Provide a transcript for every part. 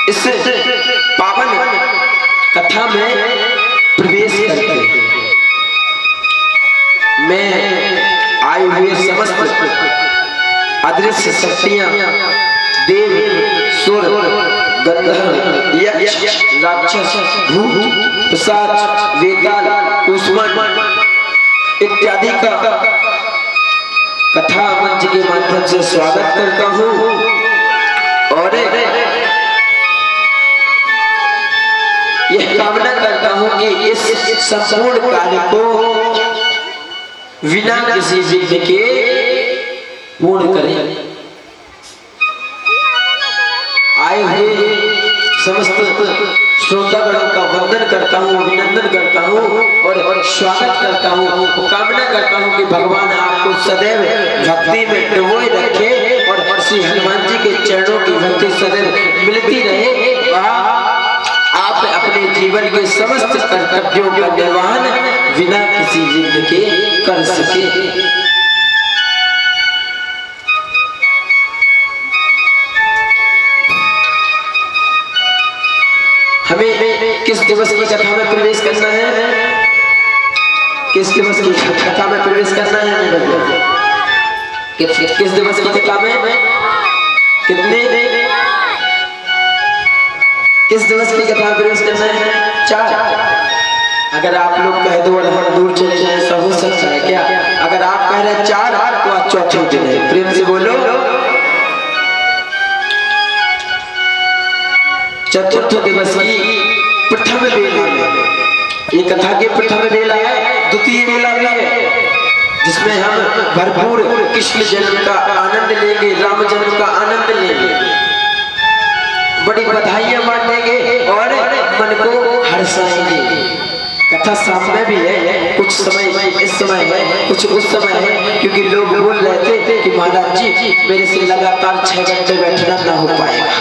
इस पावन कथा में प्रवेश करके मैं आए हुए समस्त अदृश्य शक्तियां, देव, सुर, गंधर्व, यक्ष, राक्षस, भूत, पिशाच, वेताल, कुष्मांड इत्यादि का कथा मंच के माध्यम से स्वागत करता हूँ और यह कामना करता हूँ कि इस संपूर्ण कार्य को बिना किसी विघ्न के पूर्ण करें। आए हुए समस्त श्रोतागणों का वंदन करता हूँ, अभिनंदन करता हूँ और स्वागत करता हूँ। कामना करता हूँ कि भगवान आपको सदैव भक्ति में डुबोए रखे और श्री हनुमान जी के चरणों की भक्ति सदैव मिलती रहे। आप अपने जीवन के समस्त कर्तव्यों का निर्वहन बिना किसी विघ्न के कर सके। हमें किस दिवस की कथा में प्रवेश करना है? किस दिवस की कथा में प्रवेश करना है? किस दिवस की कथा में? कितने? किस दिवस की कथा में प्रवेश करना है? 4। अगर आप लोग कह दो और हम दूर चले जाए, ऐसा हो सकता है क्या? अगर आप कह रहे हैं 4 तो आज चौथे दिन है। प्रेम से बोलो। चतुर्थ दिवस की प्रथम बेला में, ये कथा के प्रथम बेला है, द्वितीय बेला भी है, जिसमें हम भरपूर कृष्ण जन्म का आनंद लेंगे, राम जन्म का आनंद लेंगे, बड़ी बधाइयां बांटेंगे और मन को हर्षाएंगे। कथा सामने भी है, कुछ समय इस समय है, कुछ उस समय है, क्योंकि लोग बोल रहे थे कि महाराज जी मेरे से लगातार 6 घंटे बैठना ना हो पाएगा।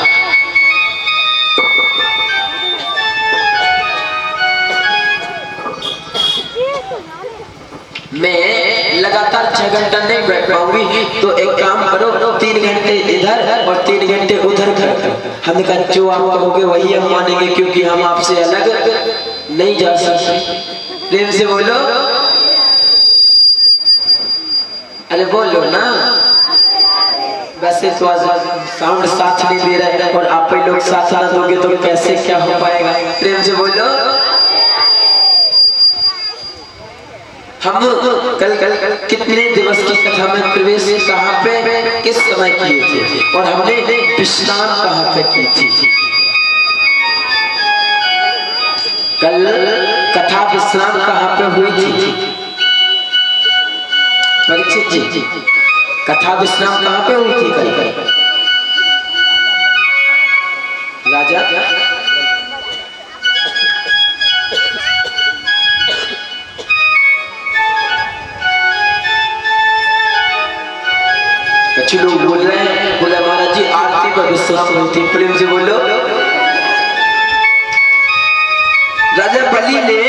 मैं लगातार 6 घंटा नहीं बैठ पाऊंगी, तो एक काम करो 3 घंटे इधर और 3 घंटे उधर कर। हमने कहा जो आप कहोगे वही हम मानेंगे, क्योंकि हम आपसे अलग नहीं जा सकते। प्रेम से बोलो। अरे बोलो ना। वैसे तो साउंड साथ नहीं दे रहा है और आप ही लोग साथ ना दोगे तो कैसे क्या हो पाएगा? प्रेम से बोलो। हम कल कितने दिवस की कथा में प्रवेश कहाँ पे किस समय किए थे और हमने विश्राम कहाँ पे की थी? कल कथा विश्राम कहाँ पे हुई थी? परीक्षित जी, कथा विश्राम कहाँ पे हुई थी कल? राजा कुछ लोग बोल रहे हैं, बोले महाराज जी आरती पर विश्राम हुई थी। प्रेम से बोलो। राजा बलि ने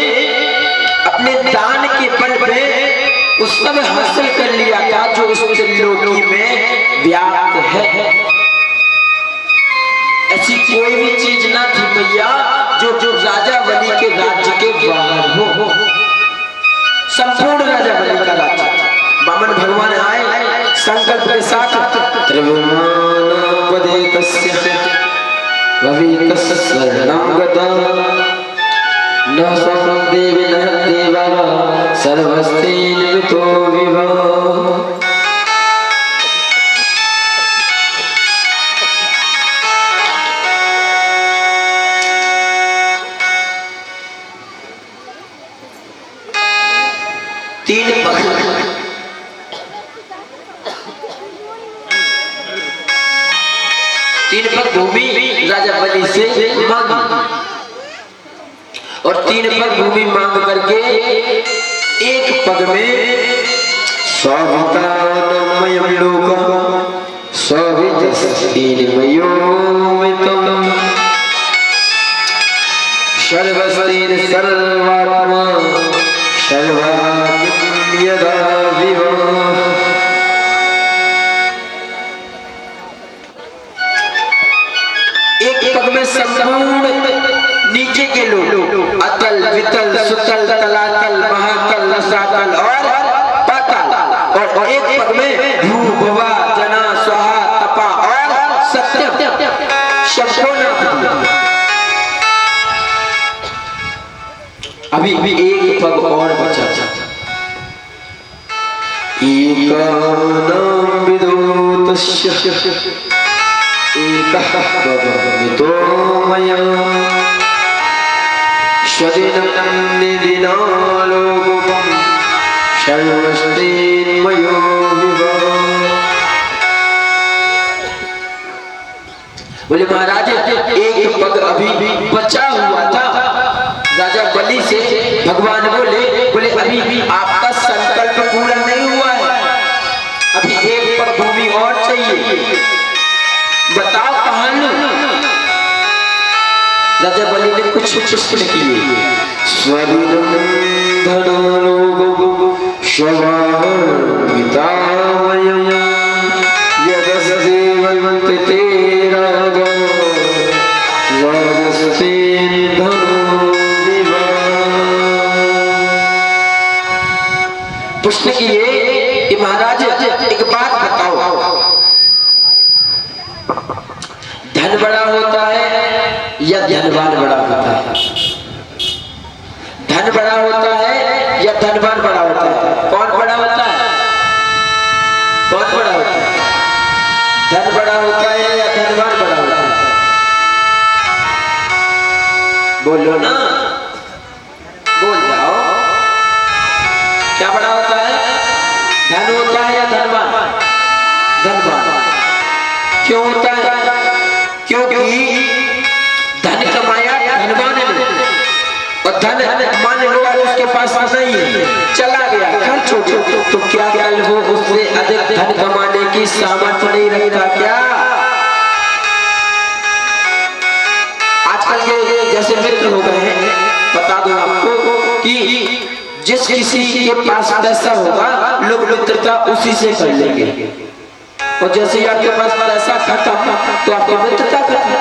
अपने दान के बल पे उस सब हासिल कर लिया था जो उस त्रिलोकी में व्याप्त है। ऐसी कोई भी चीज ना थी भैया जो राजा बलि के राज्य के बाहर हो। संपूर्ण राजा बलि का राज्य, वामन भगवान आए संकल्प के साथ तीन पग भूमि राजा बलि से मांगी और 3 पग भूमि मांग करके एक पग में सर्वात्मा सर्वाज्ञदा एक पग में संपूर्ण नीचे के लोग अतल वितल सुतल तलातल महातल रसातल और पाताल और एक पग में भू भवा जना स्वाहा तपा और सत्य शब्दों नाम। अभी एक पग और बचा एकानां विदोतस्य एकः भवमितो मया स्वदिनं निदिना लोकं सर्वस्तेन्मयो विभव। बोले महाराज एक पग अभी बचा हुआ था। राजा बलि से भगवान बोले अभी भी आपका संकल्प पूरा नहीं हुआ है, अभी एक पग भूमि और चाहिए, बताओ कहां लूं। राजा बलि ने कुछ प्रश्न किए। स्वदिनं धनलोगो शवामितामयं यदस्येवन्ते तेरा राजस्तेन धनो विभा। प्रश्न किए कि महाराज एक बात बताओ, धन बड़ा होता है या धनवान बड़ा होता है? धन बड़ा होता है या धनवान बड़ा होता है? कौन बड़ा होता है? कौन बड़ा होता है? धन बड़ा होता है या धनवान बड़ा होता है? बोलो ना, बोल जाओ, क्या बड़ा होता है? धन होता है या धनवान? धनवान। क्यों होता है? क्योंकि धन कमाया धनवान ने, और धन मान लो उसके पास नहीं है, चला गया, खर्च हो गया, तो क्या कल वो उससे अधिक धन कमाने की सामर्थ्य नहीं रखता क्या? आजकल के जैसे मित्र हो गए हैं, बता दो आपको कि जिस किसी के पास पैसा होगा लोग मित्रता उसी से कर लेंगे, और जैसे ही आपके पास पैसा खत्म तो आपकी मित्रता खत्म,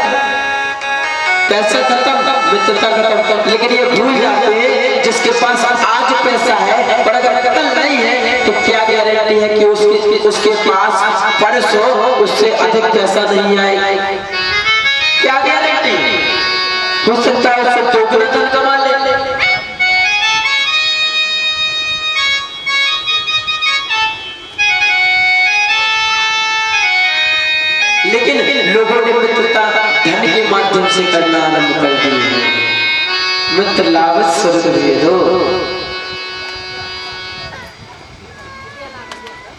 पैसा खत्म मित्रता खत्म। लेकिन ये भूल जाते हैं जिसके पास आज पैसा है पर अगर कल नहीं है तो क्या गारंटी है कि उसके पास परसों उससे अधिक पैसा नहीं आएगा? क्या गारंटी? हो सकता है उससे दोगुना धन कमा ले। लेकिन लोगों ने मित्रता धन के माध्यम से करना आरंभ कर दी है। मित्र लाभत स्वर्ग भेदो,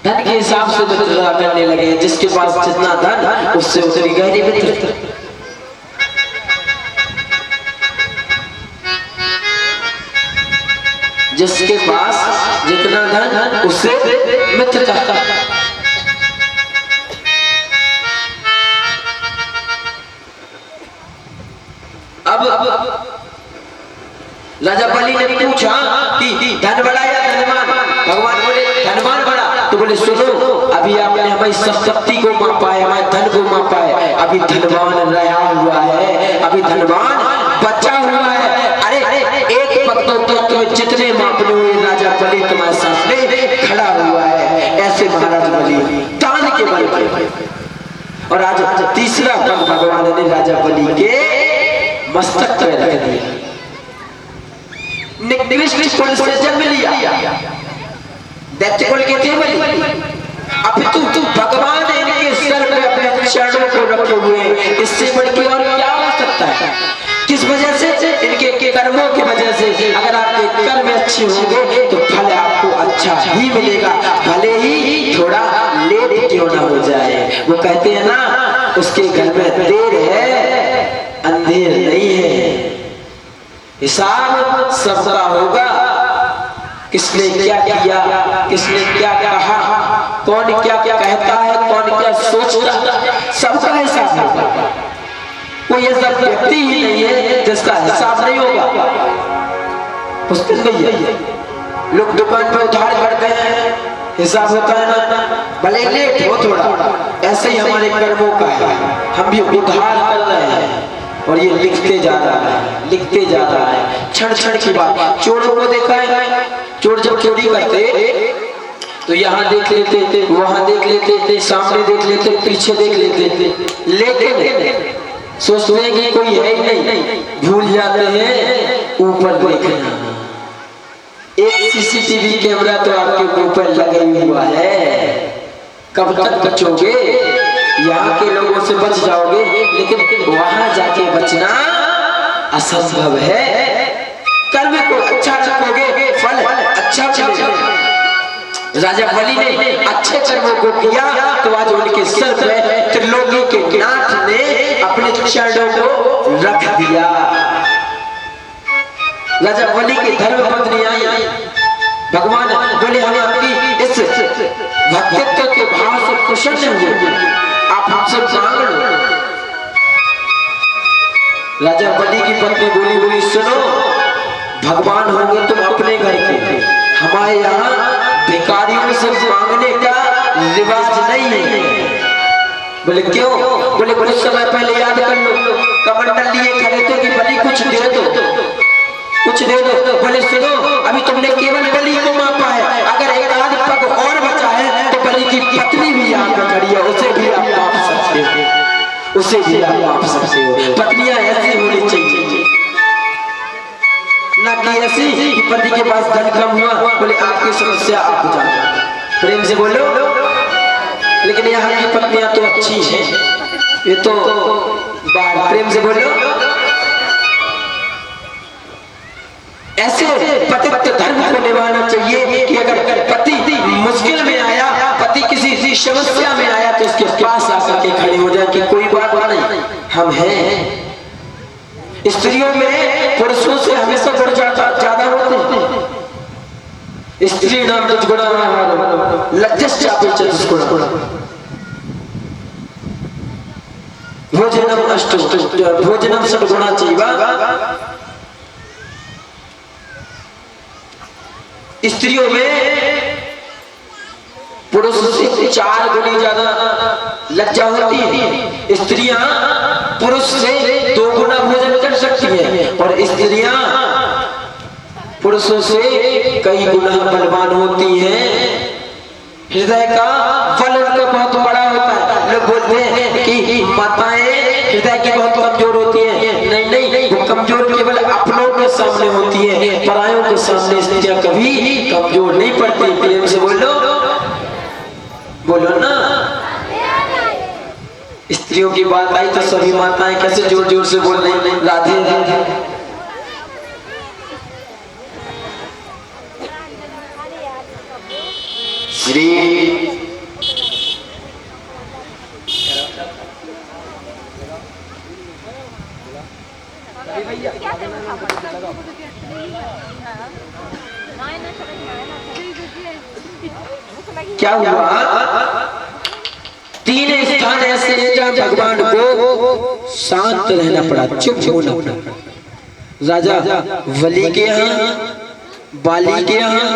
धन के हिसाब से मित्रता करने लगे। जिसके पास जितना धन उससे उतनी गहरी मित्रता। जिसके पास जितना धन उससे मित्रता। अब राजा बलि ने पूछा कि धन बड़ा या धनवान? भगवान बोले धनवान बड़ा। तो बोले सुनो, अभी आपने हमारी संपत्ति को मापा है, हमारे धन को मापा है, अभी धनवान रहा हुआ है, अभी धनवान बचा हुआ है। अरे एक पग तो जितने मापने हुए राजा बलि तुम्हारे सामने खड़ा हुआ है। ऐसे महाराज बलि दान के बल पे, और आज तीसरा पग भगवान ने राजा बलि के मस्तक पे रख दिया। निकृष्ट कुल से जन्म लिया, दैत्य कुल के थे बलि, अब तुम भगवान ने इनके सर पे अपने चरणों को रखे हुए, इससे बढ़ के और क्या हो सकता है? किस वजह से? इनके कर्मों की वजह से। अगर आपके कर्म अच्छे होंगे तो फल आपको अच्छा ही मिलेगा, भले ही थोड़ा लेट क्यों ना हो जाए। वो कहते हैं ना, उसके घर में देर है अंधेर नहीं है। हिसाब सबका होगा, किसने क्या किया, किसने क्या कहा, कौन क्या कहता है, कौन क्या सोचता है, सबका हिसाब होगा। कोई ऐसा व्यक्ति ही नहीं है जिसका हिसाब नहीं होगा। पुस्तक नहीं है, लोग दुकान पे उधार करते हैं, हिसाब होता है ना, भले लेट हो थोड़ा। ऐसे ही हमारे कर्मों का है, हम भी उधार कर रहे हैं, और ये लिखते जा रहा है, लिखते जा रहा है। क्षण क्षण की बात। चोरों को देखा है, चोर जब चोरी करते तो यहाँ देख लेते थे, वहां देख लेते थे, सामने देख लेते, पीछे देख लेते थे, लेकिन सोचते हैं कि कोई है ही नहीं, भूल जाते हैं ऊपर देखना। एक सीसीटीवी कैमरा तो आपके ऊपर लगा हुआ है, कब तक बचोगे? यहाँ के लोगों से बच जाओगे, लेकिन वहां जाके बचना असंभव है। कर्म को अच्छा रखोगे, फल अच्छा मिलेगा। राजा बलि ने अच्छे कर्मों को किया तो आज उनके सर पे त्रिलोकी के नाथ ने अपने चरणों को रख दिया। राजा बलि की धर्म पत्नी आई, भगवान बोले हमें आपकी इस भक्तित्व के भाव से प्रसन्न हुए, आप हमसे मांग लो। राजा बलि की पत्नी बोली सुनो, भगवान होंगे तुम अपने घर के, हमारे यहाँ भिखारियों से मांगने का रिवाज नहीं है। बोले क्यों? बोले कुछ समय पहले याद कर लो, कमंडल लिए खड़े थे कि बलि कुछ दे दो, कुछ दे दो। बोले सुनो, अभी तुमने केवल बलि को मापा है, अगर एक आध पग और बचा है तो बलि की पत्नी भी यहाँ पे खड़ी है, उसे भी आप माप सकते हो, उसे भी आप माप सकते हो। पत्नियां ऐसी होनी चाहिए, ना कि ऐसी कि पति के पास धन कम हुआ, बोले आपकी समस्या आप जानो, प्रेम से बोलो। लेकिन यहाँ की पत्नियां तो अच्छी हैं, ये तो बाहर, प्रेम से बोलो। ऐसे पतित्व धर्म को निभाना चाहिए कि अगर पति मुश्किल में आया, पति किसी समस्या में आया तो उसके पास आकर के खड़े हो जाए कि कोई बात नहीं, हम हैं। स्त्रियों में पुरुषों से हमेशा गुण ज्यादा होते हैं। स्त्री नाम दुष्गुणा लज्जश्चापि चतुष्गुणा, भोजनम सद्गुणा चैव। स्त्रियों में पुरुष से 4 गुनी ज्यादा लज्जा होती है। स्त्रियां पुरुष से 2 गुना भोजन कर सकती हैं, और स्त्रियां पुरुषों से कई गुना बलवान होती हैं। हृदय का बल उनका बहुत बड़ा होता है। लोग बोलते हैं कि माताएं हृदय की बहुत कमजोर होती हैं, नहीं, वो कमजोर केवल अपनों के सामने होती है, परायों के सामने स्त्रियां कभी कमजोर नहीं पड़ती। प्रेम से बोलो, बोलो ना। स्त्रियों की बात आई तो सभी माताएं कैसे जोर जोर से बोल रही, राधे राधे। श्री क्या हुआ? 3 स्थान ऐसे हैं जहां भगवान को शांत रहना पड़ा, चुप होना पड़ा। राजा बलि के यहाँ, बाली के यहाँ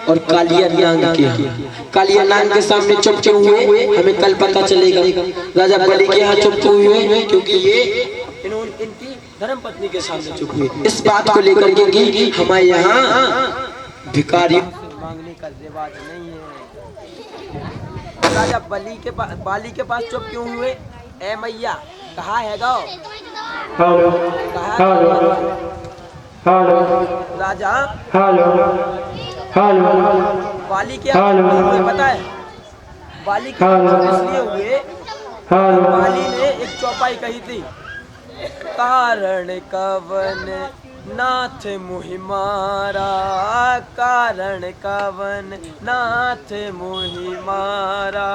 और कालिया नाग के यहाँ। कालिया नाग के सामने चुप क्यों हुए, हमें कल पता चलेगा। राजा बलि के यहाँ चुप क्यों हुए, क्योंकि ये इनकी धर्म पत्नी के सामने चुप हुए। इस बात को लेकर के कि हमारे यहाँ भिखारी मांगने का रिवाज नहीं है। राजा बाली के पास चुप क्यों हुए? ए मैया कहाँ है गाओ? हेलो, राजा बाली के पता है? बाली के इसलिए हुए, बाली ने एक चौपाई कही थी, कारण कवन नाथ मुहि मारा, कारण कवन नाथ मुहि मारा,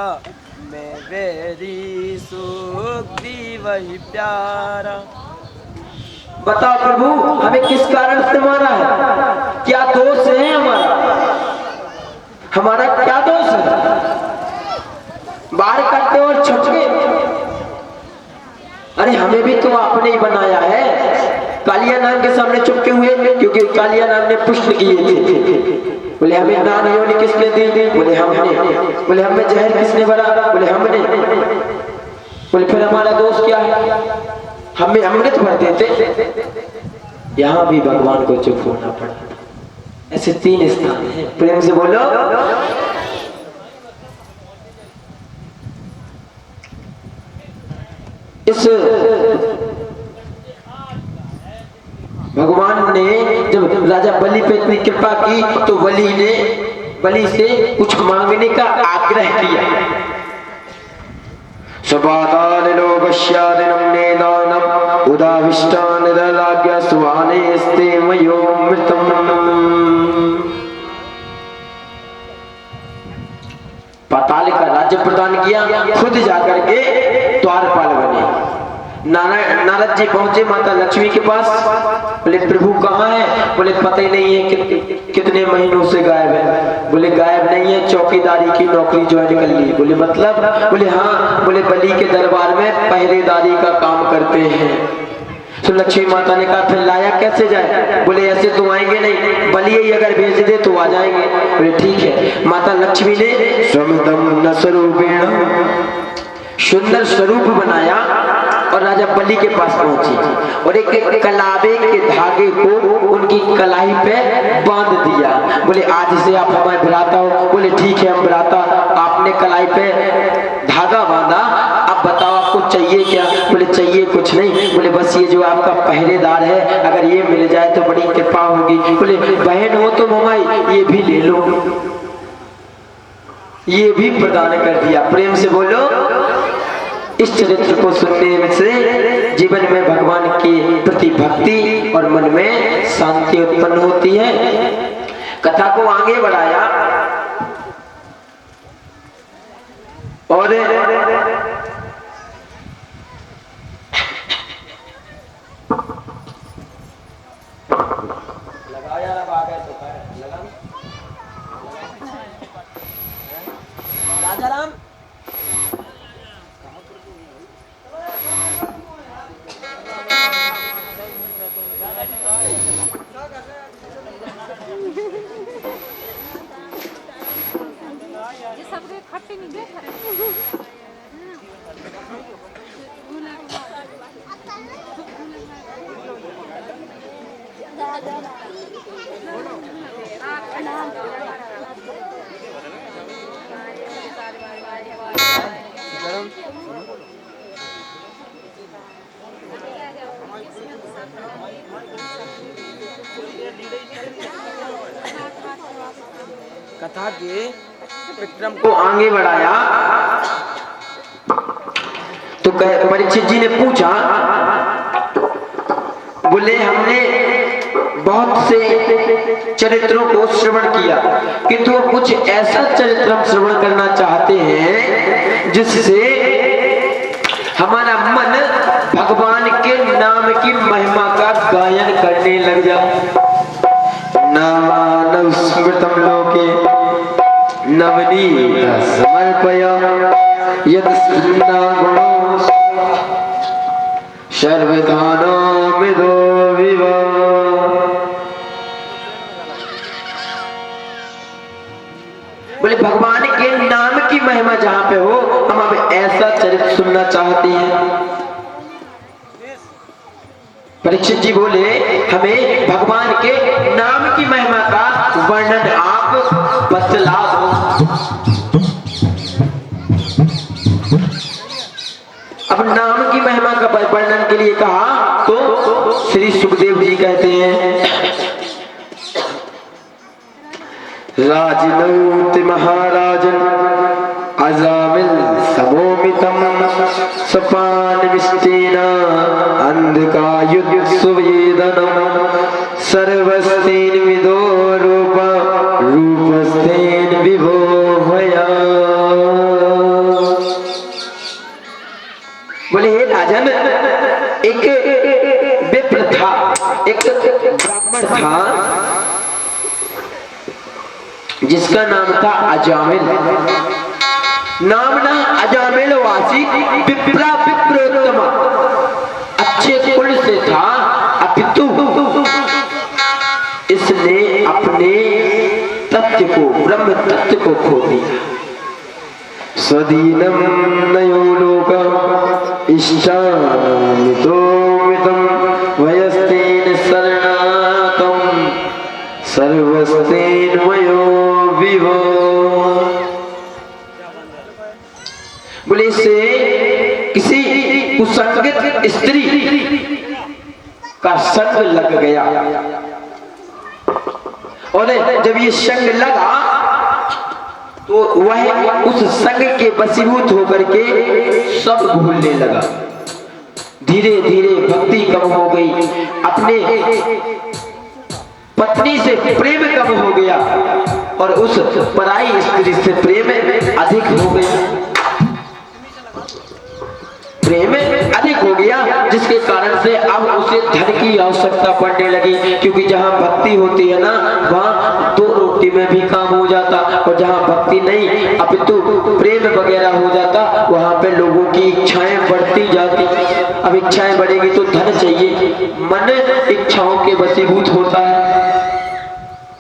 मैं वेरी सुग्रीव वही प्यारा। बताओ प्रभु, हमें किस कारण से मारा है? क्या दोष है हमारा क्या दोष है? बाहर करते और छुप गए। अरे हमें भी तो आपने ही बनाया है। कालिया नाग के सामने चुपके हुए क्योंकि कालिया नाग ने पुष्ट किए थे। बोले हमें दान योनि किसने दी? बोले हमने। बोले हमें जहर किसने भरा? बोले हमने। बोले फिर हमारा दोष क्या है? हमें अमृत भर देते, यहाँ भी भगवान को चुप होना पड़ा। ऐसे 3 स्थान हैं। प्रेम से बोलो। इस भगवान ने जब राजा बलि पे इतनी कृपा की तो बलि से कुछ मांगने का आग्रह किया। पाताल का राज्य प्रदान किया, खुद जाकर के द्वारपाल बने। नारद जी पहुंचे माता लक्ष्मी के पास, बोले प्रभु कहाँ है? बोले पता ही नहीं है, कितने महीनों से गायब है। बोले गायब नहीं है, चौकीदारी की नौकरी ज्वाइन कर ली। बोले मतलब? बोले हाँ। बोले बलि के दरबार में पहरेदारी का काम करते हैं। तो लक्ष्मी माता ने कहा फिर लाया कैसे जाए? बोले ऐसे तो आएंगे नहीं, बलि ही अगर भेज दे तो आ जाएंगे। बोले ठीक है। माता लक्ष्मी ने सुंदर स्वरूप बनाया और राजा बलि के पास पहुंची और एक कलावे के धागे को उनकी कलाई पे बांध दिया। बोले आज से आप हमारे भ्राता हो। बोले ठीक है हम भ्राता। आपने कलाई पे धागा बांधा, अब बताओ आपको चाहिए क्या? बोले चाहिए कुछ नहीं। बोले बस ये जो आपका पहरेदार है अगर ये मिल जाए तो बड़ी कृपा होगी। बोले बहन हो तो ममाई ये भी ले लो, ये भी प्रदान कर दिया। प्रेम से बोलो। इस चरित्र को सुनने से जीवन में भगवान के प्रति भक्ति और मन में शांति उत्पन्न होती है। कथा को आगे बढ़ाया और लगाया राजा राम कथा के विक्रम को आगे बढ़ाया तो परीक्षित जी ने पूछा, बोले हमने बहुत से चरित्रों को श्रवण किया किंतु वो कुछ ऐसा चरित्र हम श्रवण करना चाहते हैं जिससे हमारा मन भगवान के नाम की महिमा का गायन करने लग जाए। नामानव स्मृतम लोके नवनीत समर्पया यद गुणो सर्वदानो मिदो विवा। बोले भगवान के नाम की महिमा जहां पे हो हम अब ऐसा चरित्र सुनना चाहते हैं। परीक्षित जी बोले हमें भगवान के नाम की महिमा का वर्णन आप बतला दो। अब नाम की महिमा का वर्णन के लिए कहा तो श्री सुखदेव जी कहते हैं, राजनौत महाराजन अजामिल समोमितम सपान विस्तीर्ण अंधकायुध सुवेदनम सर्वस्तेन विदो रूप रूपस्तेन विभो भया। बोले हे राजन, एक विप्र था, एक ब्राह्मण था जिसका नाम था अजामिल। नामना अजामिल वासी विप्रोत्तम, अच्छे कुल से था, अपितु इसने अपने तत्व को, ब्रह्म तत्व को खो दिया। स्वदीनम नयो लोक इष्टामितो किसी कुसंगत स्त्री का संग लग गया और जब ये संग लगा तो वह उस संग के वशीभूत होकर के सब भूलने लगा। धीरे धीरे भक्ति कम हो गई, अपने पत्नी से प्रेम कम हो गया और उस पराई स्त्री से प्रेम अधिक हो गया, प्रेम अधिक हो गया, जिसके कारण से अब उसे धन की आवश्यकता पड़ने लगी। क्योंकि जहाँ भक्ति होती है ना, वहाँ 2 रोटी में भी काम हो जाता, और जहाँ भक्ति नहीं अपितु प्रेम वगैरह हो जाता, वहाँ पे लोगों की इच्छाएं बढ़ती जाती। अब इच्छाएं बढ़ेगी तो धन चाहिए, मन इच्छाओं के वशीभूत होता है।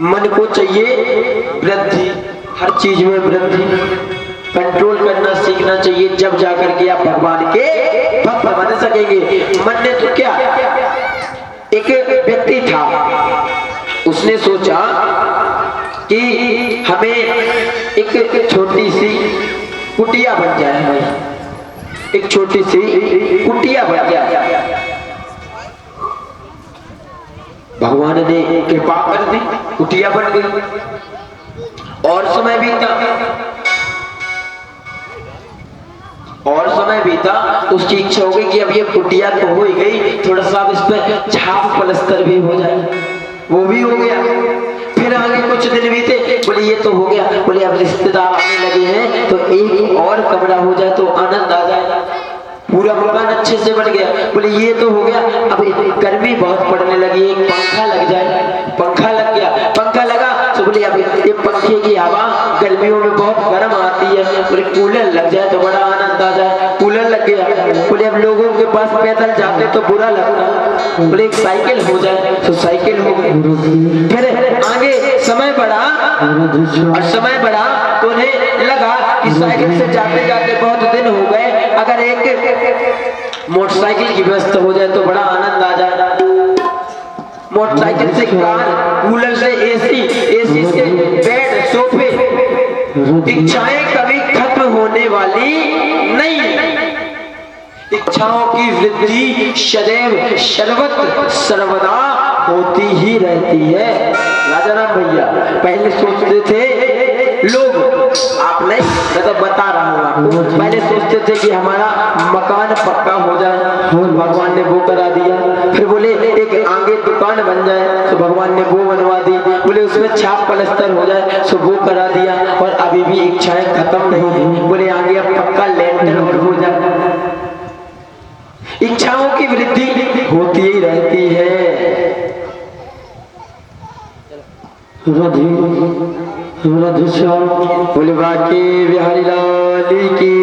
मन को चाहिए वृद्धि, हर चीज में वृद्धि, कंट्रोल करना सीखना चाहिए, जब जाकर के आप भगवान के भक्त बन सकेंगे। मन ने तो क्या, एक व्यक्ति था, उसने सोचा कि हमें एक छोटी सी कुटिया बन जाए, भाई एक छोटी सी कुटिया बन जाए। भगवान ने कृपा कर दी, कुटिया बन गई। और समय बीता, उसकी इच्छा हो गई कि अब ये कुटिया तो हो ही गई, थोड़ा सा इस पे छाप पलस्तर भी हो जाए, वो भी हो गया। फिर आगे कुछ दिन बीते, बोले ये तो हो गया, बोले अब रिश्तेदार आने लगे हैं तो एक और कमरा हो जाए तो आनंद आ जाए, पूरा मकान अच्छे से बन गया। बोले ये तो हो गया, अब गर्मी बहुत पड़ने लगी, एक पंखा लग जाए। पंखा लग गया, पंखा लगा तो बोले अब ये पंखे की हवा गर्मियों में बहुत गर्म आती है, बोले कूलर लग जाए तो बड़ा आनंद आ जाए। कूलर लग गया, बोले अब लोगों के पास पैदल जाते तो बुरा लगता, बोले एक साइकिल हो जाए तो साइकिल हो गई। फिर आगे समय बढ़ा और समय बढ़ा तो उन्हें लगा कि साइकिल से जाते जाते बहुत दिन हो गए, अगर एक मोटरसाइकिल की व्यवस्था हो जाए तो बड़ा आनंद आ जाए। मोटरसाइकिल से कार, कूलर से एसी, एसी से बेड, सोफे, इच्छाएं कभी खत्म होने वाली नहीं। इच्छाओं की वृद्धि सदैव सर्वदा होती ही रहती है। राजा राम भैया पहले सोचते थे लोग, आप नहीं, मैं तो बता रहा हूँ आपको, पहले सोचते थे कि हमारा मकान पक्का हो जाए, भगवान ने वो करा दिया। फिर बोले एक आगे दुकान बन जाए तो भगवान ने वो बनवा दी। बोले उसमें छाप पलस्तर हो जाए तो वो करा दिया, और अभी भी इच्छाएं खत्म नहीं हुई। बोले आगे अब पक्का लेंटर हो जाए। इच्छाओं की वृद्धि होती ही रहती है। बोले बाकी बिहारी लाल की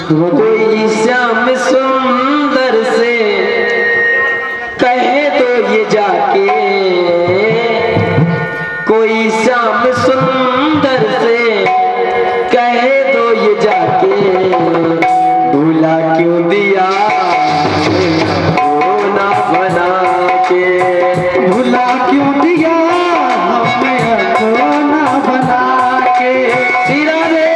कोई श्याम सुंदर से कहे तो ये जाके, कोई श्याम सुंदर से कहे तो ये जाके, भूला क्यों दिया ना बना के, भूला क्यों दिया हमें ना बना के। सीरा रे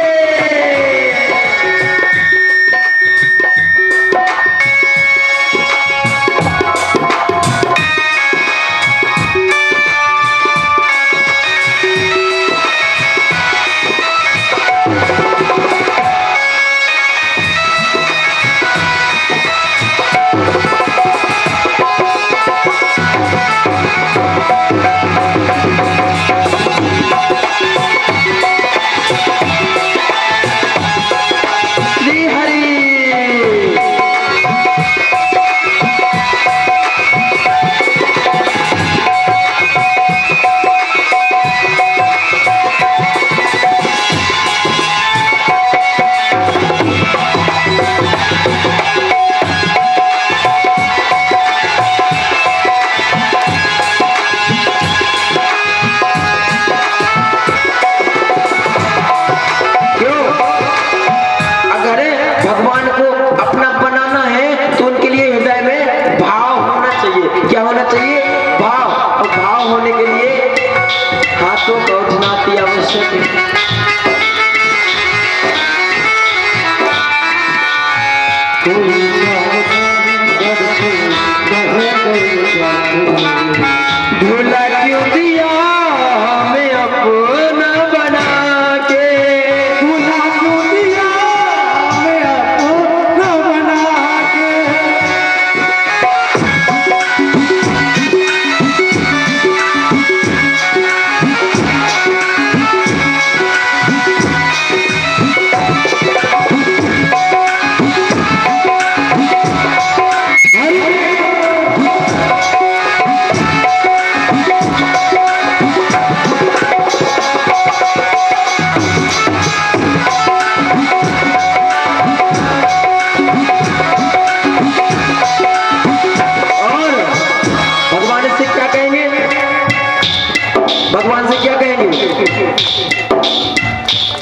भगवान से क्या कहेंगे?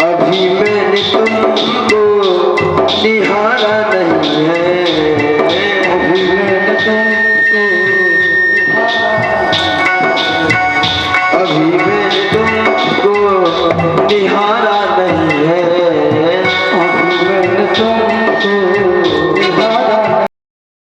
अभी मैंने तुमको निहारा नहीं है,